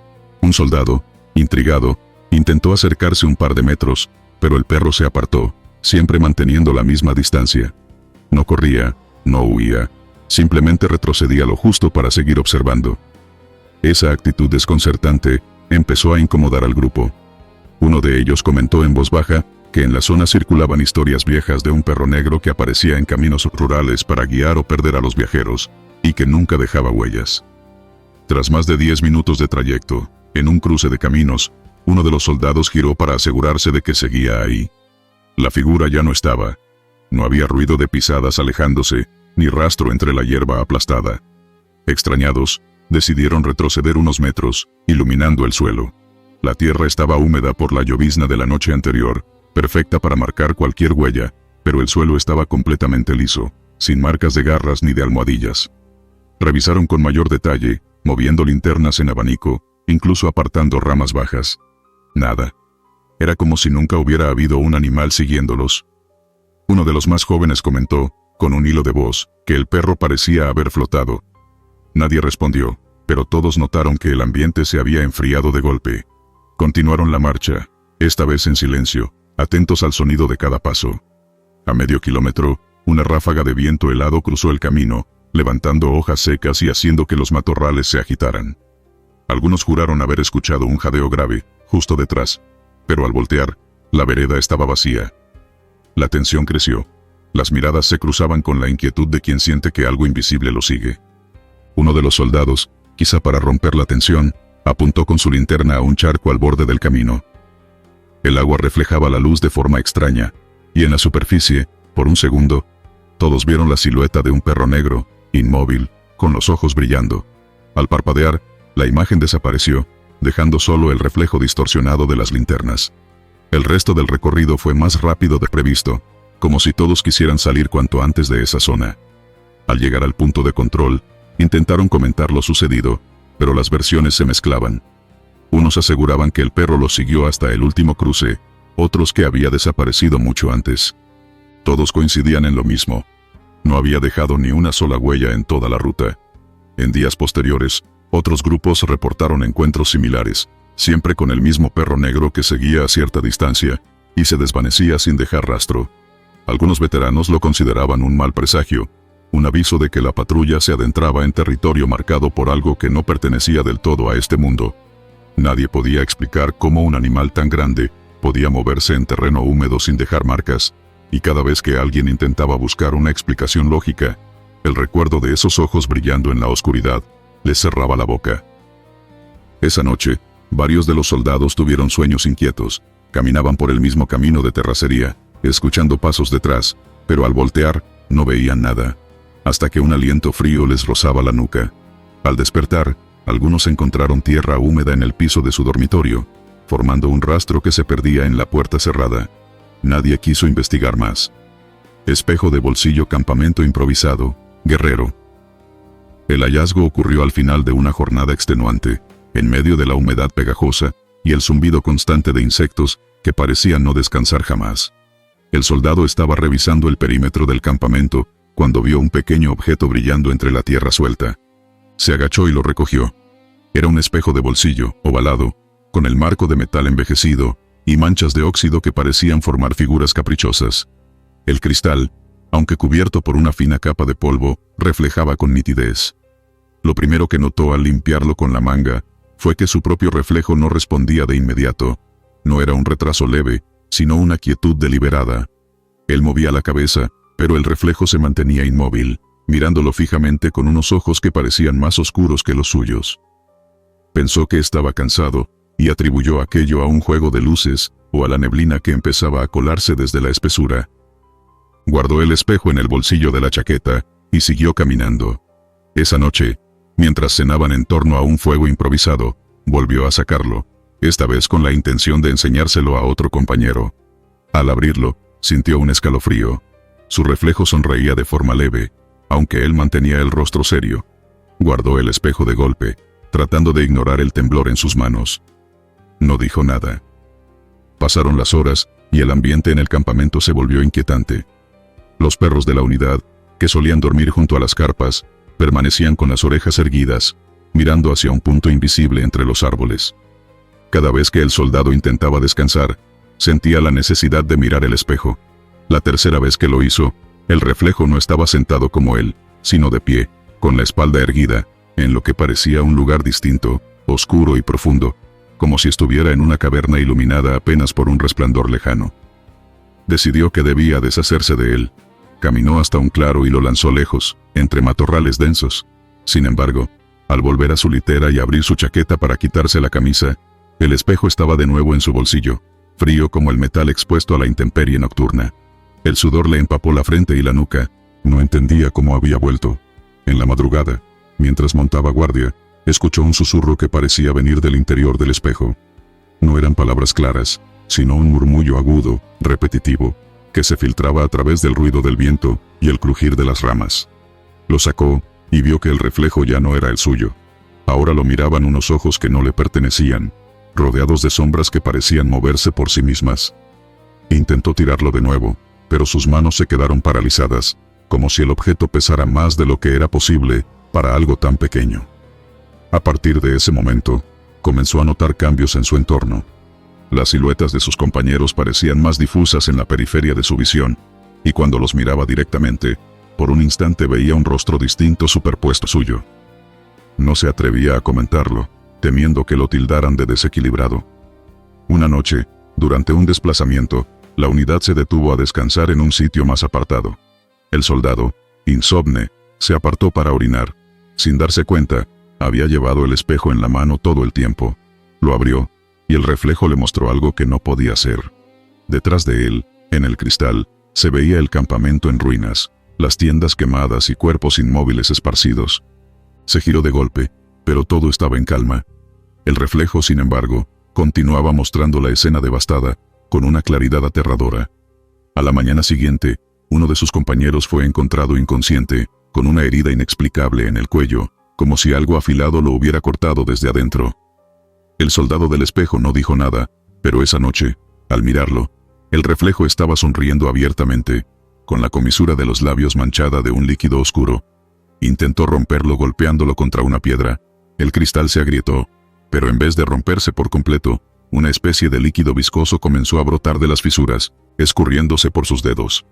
Un soldado, intrigado, intentó acercarse un par de metros, pero el perro se apartó, siempre manteniendo la misma distancia. No corría, no huía, simplemente retrocedía lo justo para seguir observando. Esa actitud desconcertante empezó a incomodar al grupo. Uno de ellos comentó en voz baja que en la zona circulaban historias viejas de un perro negro que aparecía en caminos rurales para guiar o perder a los viajeros, y que nunca dejaba huellas. Tras más de 10 minutos de trayecto, en un cruce de caminos, uno de los soldados giró para asegurarse de que seguía ahí. La figura ya no estaba. No había ruido de pisadas alejándose, ni rastro entre la hierba aplastada. Extrañados, decidieron retroceder unos metros, iluminando el suelo. La tierra estaba húmeda por la llovizna de la noche anterior, perfecta para marcar cualquier huella, pero el suelo estaba completamente liso, sin marcas de garras ni de almohadillas. Revisaron con mayor detalle, moviendo linternas en abanico, incluso apartando ramas bajas. Nada. Era como si nunca hubiera habido un animal siguiéndolos. Uno de los más jóvenes comentó, con un hilo de voz, que el perro parecía haber flotado. Nadie respondió, pero todos notaron que el ambiente se había enfriado de golpe. Continuaron la marcha, esta vez en silencio, atentos al sonido de cada paso. A medio kilómetro, una ráfaga de viento helado cruzó el camino, levantando hojas secas y haciendo que los matorrales se agitaran. Algunos juraron haber escuchado un jadeo grave, justo detrás, pero al voltear, la vereda estaba vacía. La tensión creció. Las miradas se cruzaban con la inquietud de quien siente que algo invisible lo sigue. Uno de los soldados, quizá para romper la tensión, apuntó con su linterna a un charco al borde del camino. El agua reflejaba la luz de forma extraña, y en la superficie, por un segundo, todos vieron la silueta de un perro negro, inmóvil, con los ojos brillando. Al parpadear, la imagen desapareció, dejando solo el reflejo distorsionado de las linternas. El resto del recorrido fue más rápido de previsto, como si todos quisieran salir cuanto antes de esa zona. Al llegar al punto de control, intentaron comentar lo sucedido, pero las versiones se mezclaban. Unos aseguraban que el perro los siguió hasta el último cruce, otros que había desaparecido mucho antes. Todos coincidían en lo mismo. No había dejado ni una sola huella en toda la ruta. En días posteriores, otros grupos reportaron encuentros similares, siempre con el mismo perro negro que seguía a cierta distancia y se desvanecía sin dejar rastro. Algunos veteranos lo consideraban un mal presagio, un aviso de que la patrulla se adentraba en territorio marcado por algo que no pertenecía del todo a este mundo. Nadie podía explicar cómo un animal tan grande podía moverse en terreno húmedo sin dejar marcas, y cada vez que alguien intentaba buscar una explicación lógica, el recuerdo de esos ojos brillando en la oscuridad les cerraba la boca. Esa noche, varios de los soldados tuvieron sueños inquietos, caminaban por el mismo camino de terracería, escuchando pasos detrás, pero al voltear, no veían nada, hasta que un aliento frío les rozaba la nuca. Al despertar, algunos encontraron tierra húmeda en el piso de su dormitorio, formando un rastro que se perdía en la puerta cerrada. Nadie quiso investigar más. Espejo de bolsillo, campamento improvisado, Guerrero. El hallazgo ocurrió al final de una jornada extenuante, en medio de la humedad pegajosa y el zumbido constante de insectos que parecían no descansar jamás. El soldado estaba revisando el perímetro del campamento cuando vio un pequeño objeto brillando entre la tierra suelta. Se agachó y lo recogió. Era un espejo de bolsillo, ovalado, con el marco de metal envejecido y manchas de óxido que parecían formar figuras caprichosas. El cristal, aunque cubierto por una fina capa de polvo, reflejaba con nitidez. Lo primero que notó al limpiarlo con la manga fue que su propio reflejo no respondía de inmediato. No era un retraso leve, sino una quietud deliberada. Él movía la cabeza, pero el reflejo se mantenía inmóvil, mirándolo fijamente con unos ojos que parecían más oscuros que los suyos. Pensó que estaba cansado, y atribuyó aquello a un juego de luces, o a la neblina que empezaba a colarse desde la espesura. Guardó el espejo en el bolsillo de la chaqueta, y siguió caminando. Esa noche, mientras cenaban en torno a un fuego improvisado, volvió a sacarlo, esta vez con la intención de enseñárselo a otro compañero. Al abrirlo, sintió un escalofrío. Su reflejo sonreía de forma leve, aunque él mantenía el rostro serio. Guardó el espejo de golpe, tratando de ignorar el temblor en sus manos. No dijo nada. Pasaron las horas, y el ambiente en el campamento se volvió inquietante. Los perros de la unidad, que solían dormir junto a las carpas, permanecían con las orejas erguidas, mirando hacia un punto invisible entre los árboles. Cada vez que el soldado intentaba descansar, sentía la necesidad de mirar el espejo. La tercera vez que lo hizo, el reflejo no estaba sentado como él, sino de pie, con la espalda erguida, en lo que parecía un lugar distinto, oscuro y profundo, como si estuviera en una caverna iluminada apenas por un resplandor lejano. Decidió que debía deshacerse de él. Caminó hasta un claro y lo lanzó lejos, entre matorrales densos. Sin embargo, al volver a su litera y abrir su chaqueta para quitarse la camisa, el espejo estaba de nuevo en su bolsillo, frío como el metal expuesto a la intemperie nocturna. El sudor le empapó la frente y la nuca. No entendía cómo había vuelto. En la madrugada, mientras montaba guardia, escuchó un susurro que parecía venir del interior del espejo. No eran palabras claras, sino un murmullo agudo, repetitivo, que se filtraba a través del ruido del viento y el crujir de las ramas. Lo sacó, y vio que el reflejo ya no era el suyo. Ahora lo miraban unos ojos que no le pertenecían, rodeados de sombras que parecían moverse por sí mismas. Intentó tirarlo de nuevo, pero sus manos se quedaron paralizadas, como si el objeto pesara más de lo que era posible para algo tan pequeño. A partir de ese momento, comenzó a notar cambios en su entorno. Las siluetas de sus compañeros parecían más difusas en la periferia de su visión, y cuando los miraba directamente, por un instante veía un rostro distinto superpuesto suyo. No se atrevía a comentarlo, temiendo que lo tildaran de desequilibrado. Una noche, durante un desplazamiento, la unidad se detuvo a descansar en un sitio más apartado. El soldado, insomne, se apartó para orinar. Sin darse cuenta, había llevado el espejo en la mano todo el tiempo. Lo abrió, y el reflejo le mostró algo que no podía ser. Detrás de él, en el cristal, se veía el campamento en ruinas, las tiendas quemadas y cuerpos inmóviles esparcidos. Se giró de golpe, pero todo estaba en calma. El reflejo, sin embargo, continuaba mostrando la escena devastada, con una claridad aterradora. A la mañana siguiente, uno de sus compañeros fue encontrado inconsciente, con una herida inexplicable en el cuello, como si algo afilado lo hubiera cortado desde adentro. El soldado del espejo no dijo nada, pero esa noche, al mirarlo, el reflejo estaba sonriendo abiertamente, con la comisura de los labios manchada de un líquido oscuro. Intentó romperlo golpeándolo contra una piedra. El cristal se agrietó, pero en vez de romperse por completo, una especie de líquido viscoso comenzó a brotar de las fisuras, escurriéndose por sus dedos.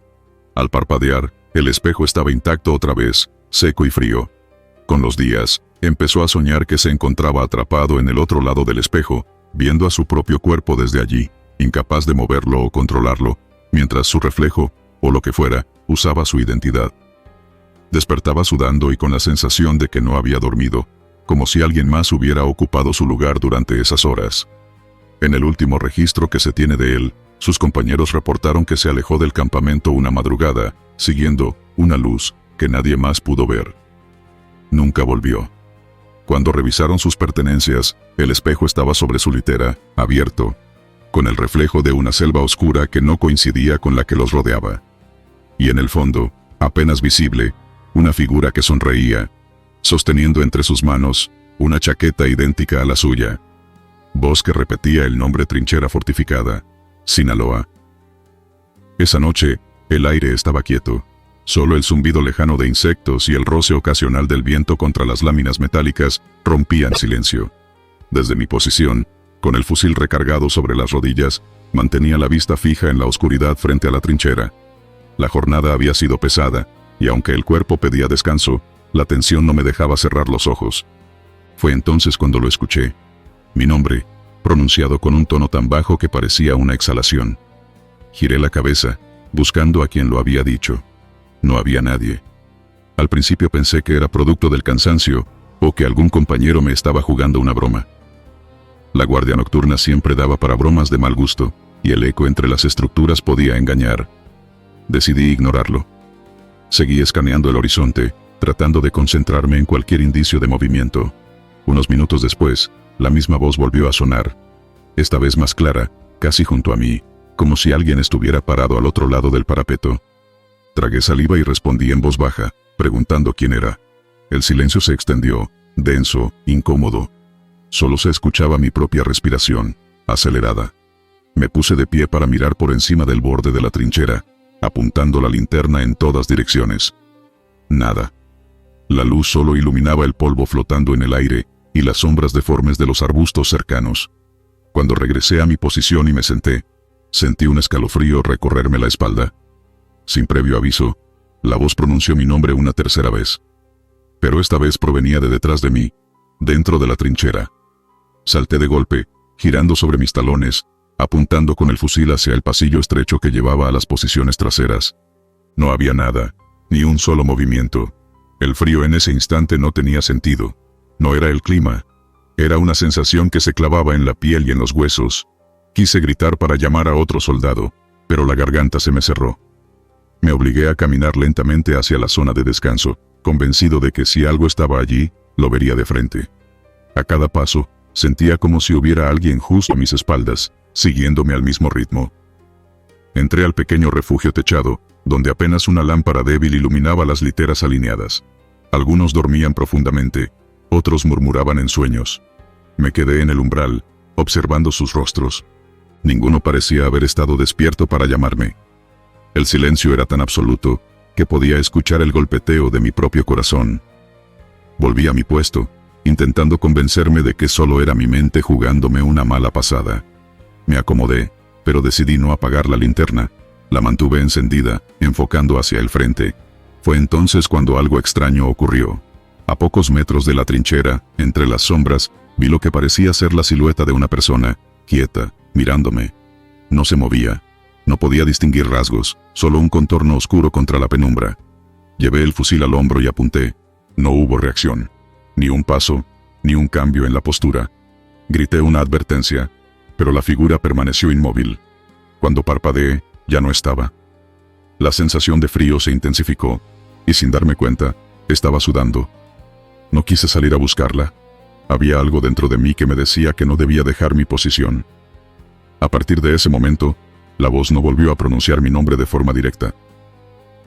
Al parpadear, el espejo estaba intacto otra vez, seco y frío. Con los días, empezó a soñar que se encontraba atrapado en el otro lado del espejo, viendo a su propio cuerpo desde allí, incapaz de moverlo o controlarlo, mientras su reflejo, o lo que fuera, usaba su identidad. Despertaba sudando y con la sensación de que no había dormido, como si alguien más hubiera ocupado su lugar durante esas horas. En el último registro que se tiene de él, sus compañeros reportaron que se alejó del campamento una madrugada, siguiendo una luz que nadie más pudo ver. Nunca volvió. Cuando revisaron sus pertenencias, el espejo estaba sobre su litera, abierto, con el reflejo de una selva oscura que no coincidía con la que los rodeaba. Y en el fondo, apenas visible, una figura que sonreía, sosteniendo entre sus manos una chaqueta idéntica a la suya. Voz que repetía el nombre Trinchera Fortificada, Sinaloa. Esa noche, el aire estaba quieto. Solo el zumbido lejano de insectos y el roce ocasional del viento contra las láminas metálicas rompían silencio. Desde mi posición, con el fusil recargado sobre las rodillas, mantenía la vista fija en la oscuridad frente a la trinchera. La jornada había sido pesada, y aunque el cuerpo pedía descanso, la tensión no me dejaba cerrar los ojos. Fue entonces cuando lo escuché. Mi nombre, pronunciado con un tono tan bajo que parecía una exhalación. Giré la cabeza, buscando a quien lo había dicho. No había nadie. Al principio pensé que era producto del cansancio, o que algún compañero me estaba jugando una broma. La guardia nocturna siempre daba para bromas de mal gusto, y el eco entre las estructuras podía engañar. Decidí ignorarlo. Seguí escaneando el horizonte, tratando de concentrarme en cualquier indicio de movimiento. Unos minutos después, la misma voz volvió a sonar. Esta vez más clara, casi junto a mí, como si alguien estuviera parado al otro lado del parapeto. Tragué saliva y respondí en voz baja, preguntando quién era. El silencio se extendió, denso, incómodo. Solo se escuchaba mi propia respiración, acelerada. Me puse de pie para mirar por encima del borde de la trinchera, apuntando la linterna en todas direcciones. Nada. La luz solo iluminaba el polvo flotando en el aire y las sombras deformes de los arbustos cercanos. Cuando regresé a mi posición y me senté, sentí un escalofrío recorrerme la espalda. Sin previo aviso, la voz pronunció mi nombre una tercera vez. Pero esta vez provenía de detrás de mí, dentro de la trinchera. Salté de golpe, girando sobre mis talones, apuntando con el fusil hacia el pasillo estrecho que llevaba a las posiciones traseras. No había nada, ni un solo movimiento. El frío en ese instante no tenía sentido. No era el clima. Era una sensación que se clavaba en la piel y en los huesos. Quise gritar para llamar a otro soldado, pero la garganta se me cerró. Me obligué a caminar lentamente hacia la zona de descanso, convencido de que si algo estaba allí, lo vería de frente. A cada paso, sentía como si hubiera alguien justo a mis espaldas, siguiéndome al mismo ritmo. Entré al pequeño refugio techado, donde apenas una lámpara débil iluminaba las literas alineadas. Algunos dormían profundamente, otros murmuraban en sueños. Me quedé en el umbral, observando sus rostros. Ninguno parecía haber estado despierto para llamarme. El silencio era tan absoluto, que podía escuchar el golpeteo de mi propio corazón. Volví a mi puesto, intentando convencerme de que solo era mi mente jugándome una mala pasada. Me acomodé, pero decidí no apagar la linterna. La mantuve encendida, enfocando hacia el frente. Fue entonces cuando algo extraño ocurrió. A pocos metros de la trinchera, entre las sombras, vi lo que parecía ser la silueta de una persona, quieta, mirándome. No se movía. No podía distinguir rasgos, solo un contorno oscuro contra la penumbra. Llevé el fusil al hombro y apunté. No hubo reacción. Ni un paso, ni un cambio en la postura. Grité una advertencia, pero la figura permaneció inmóvil. Cuando parpadeé, ya no estaba. La sensación de frío se intensificó, y sin darme cuenta, estaba sudando. No quise salir a buscarla. Había algo dentro de mí que me decía que no debía dejar mi posición. A partir de ese momento, la voz no volvió a pronunciar mi nombre de forma directa.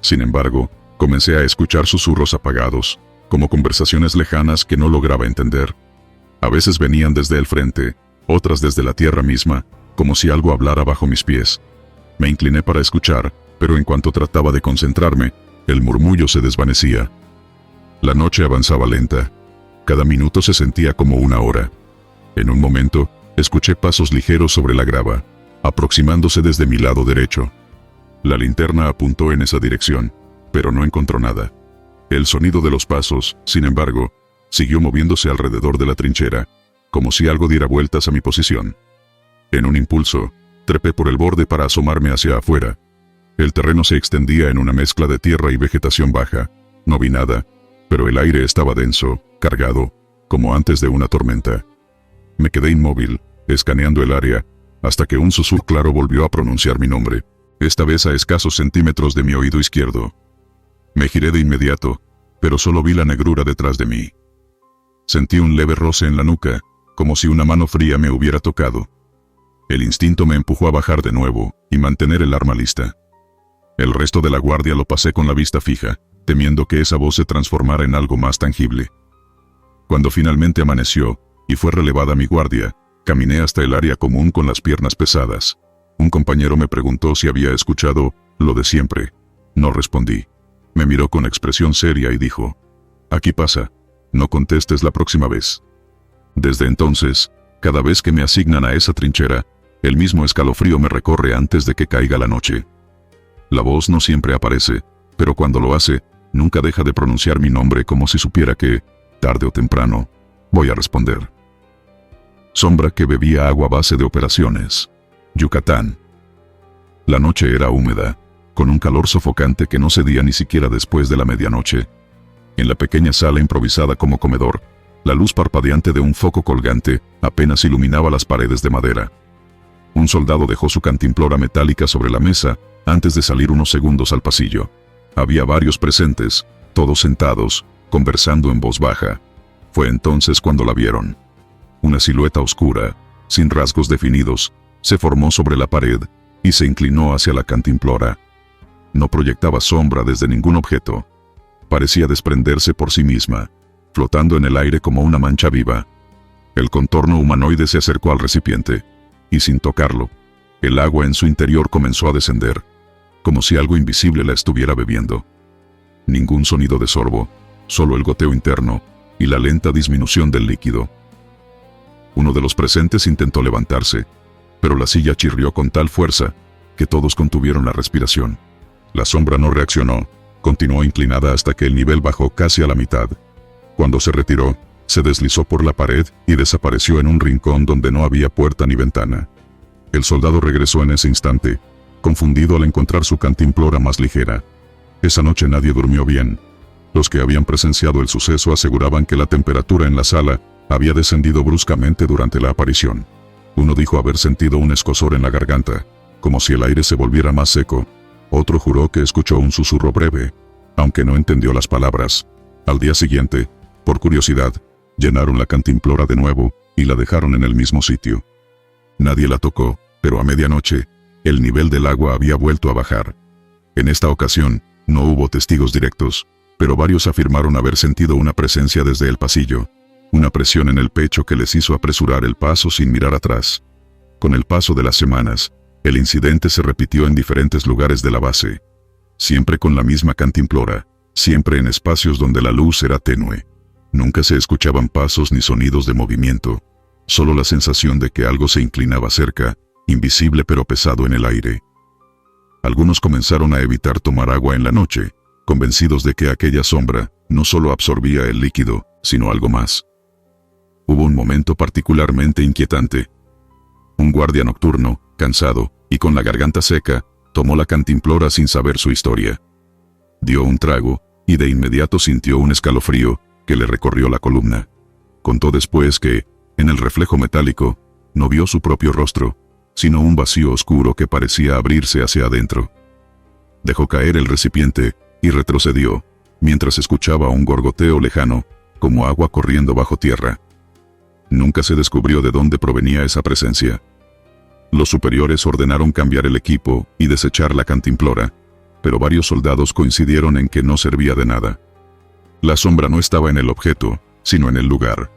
Sin embargo, comencé a escuchar susurros apagados, como conversaciones lejanas que no lograba entender. A veces venían desde el frente, otras desde la tierra misma, como si algo hablara bajo mis pies. Me incliné para escuchar, pero en cuanto trataba de concentrarme, el murmullo se desvanecía. La noche avanzaba lenta. Cada minuto se sentía como una hora. En un momento, escuché pasos ligeros sobre la grava, aproximándose desde mi lado derecho. La linterna apuntó en esa dirección, pero no encontró nada. El sonido de los pasos, sin embargo, siguió moviéndose alrededor de la trinchera, como si algo diera vueltas a mi posición. En un impulso, trepé por el borde para asomarme hacia afuera. El terreno se extendía en una mezcla de tierra y vegetación baja. No vi nada, pero el aire estaba denso, cargado, como antes de una tormenta. Me quedé inmóvil, escaneando el área, hasta que un susurro claro volvió a pronunciar mi nombre, esta vez a escasos centímetros de mi oído izquierdo. Me giré de inmediato, pero solo vi la negrura detrás de mí. Sentí un leve roce en la nuca, como si una mano fría me hubiera tocado. El instinto me empujó a bajar de nuevo y mantener el arma lista. El resto de la guardia lo pasé con la vista fija, temiendo que esa voz se transformara en algo más tangible. Cuando finalmente amaneció, y fue relevada mi guardia, caminé hasta el área común con las piernas pesadas. Un compañero me preguntó si había escuchado lo de siempre. No respondí. Me miró con expresión seria y dijo: «Aquí pasa, no contestes la próxima vez». Desde entonces, cada vez que me asignan a esa trinchera, el mismo escalofrío me recorre antes de que caiga la noche. La voz no siempre aparece, pero cuando lo hace, nunca deja de pronunciar mi nombre como si supiera que, tarde o temprano, voy a responder. Sombra que bebía agua base de operaciones. Yucatán. La noche era húmeda. con un calor sofocante que no cedía ni siquiera después de la medianoche. En la pequeña sala improvisada como comedor, la luz parpadeante de un foco colgante apenas iluminaba las paredes de madera. Un soldado dejó su cantimplora metálica sobre la mesa antes de salir unos segundos al pasillo. Había varios presentes, todos sentados, conversando en voz baja. Fue entonces cuando la vieron. Una silueta oscura, sin rasgos definidos, se formó sobre la pared y se inclinó hacia la cantimplora. No proyectaba sombra desde ningún objeto. Parecía desprenderse por sí misma, flotando en el aire como una mancha viva. El contorno humanoide se acercó al recipiente, y sin tocarlo, el agua en su interior comenzó a descender, como si algo invisible la estuviera bebiendo. Ningún sonido de sorbo, solo el goteo interno y la lenta disminución del líquido. Uno de los presentes intentó levantarse, pero la silla chirrió con tal fuerza que todos contuvieron la respiración. La sombra no reaccionó, continuó inclinada hasta que el nivel bajó casi a la mitad. Cuando se retiró, se deslizó por la pared y desapareció en un rincón donde no había puerta ni ventana. El soldado regresó en ese instante, confundido al encontrar su cantimplora más ligera. Esa noche nadie durmió bien. Los que habían presenciado el suceso aseguraban que la temperatura en la sala había descendido bruscamente durante la aparición. Uno dijo haber sentido un escozor en la garganta, como si el aire se volviera más seco. Otro juró que escuchó un susurro breve, aunque no entendió las palabras. Al día siguiente, por curiosidad, llenaron la cantimplora de nuevo y la dejaron en el mismo sitio. Nadie la tocó, pero a medianoche, el nivel del agua había vuelto a bajar. En esta ocasión, no hubo testigos directos, pero varios afirmaron haber sentido una presencia desde el pasillo, una presión en el pecho que les hizo apresurar el paso sin mirar atrás. Con el paso de las semanas, el incidente se repitió en diferentes lugares de la base. Siempre con la misma cantimplora, siempre en espacios donde la luz era tenue. Nunca se escuchaban pasos ni sonidos de movimiento, solo la sensación de que algo se inclinaba cerca, invisible pero pesado en el aire. Algunos comenzaron a evitar tomar agua en la noche, convencidos de que aquella sombra no solo absorbía el líquido, sino algo más. Hubo un momento particularmente inquietante. Un guardia nocturno, cansado y con la garganta seca, tomó la cantimplora sin saber su historia. Dio un trago, y de inmediato sintió un escalofrío que le recorrió la columna. Contó después que, en el reflejo metálico, no vio su propio rostro, sino un vacío oscuro que parecía abrirse hacia adentro. Dejó caer el recipiente y retrocedió, mientras escuchaba un gorgoteo lejano, como agua corriendo bajo tierra. Nunca se descubrió de dónde provenía esa presencia. Los superiores ordenaron cambiar el equipo y desechar la cantimplora, pero varios soldados coincidieron en que no servía de nada. La sombra no estaba en el objeto, sino en el lugar.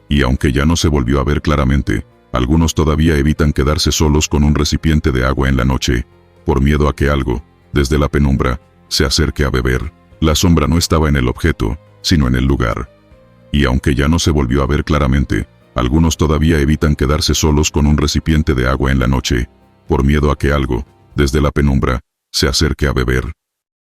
Y aunque ya no se volvió a ver claramente, algunos todavía evitan quedarse solos con un recipiente de agua en la noche, por miedo a que algo, desde la penumbra, se acerque a beber. La sombra no estaba en el objeto, sino en el lugar. Y aunque ya no se volvió a ver claramente, algunos todavía evitan quedarse solos con un recipiente de agua en la noche, por miedo a que algo, desde la penumbra, se acerque a beber.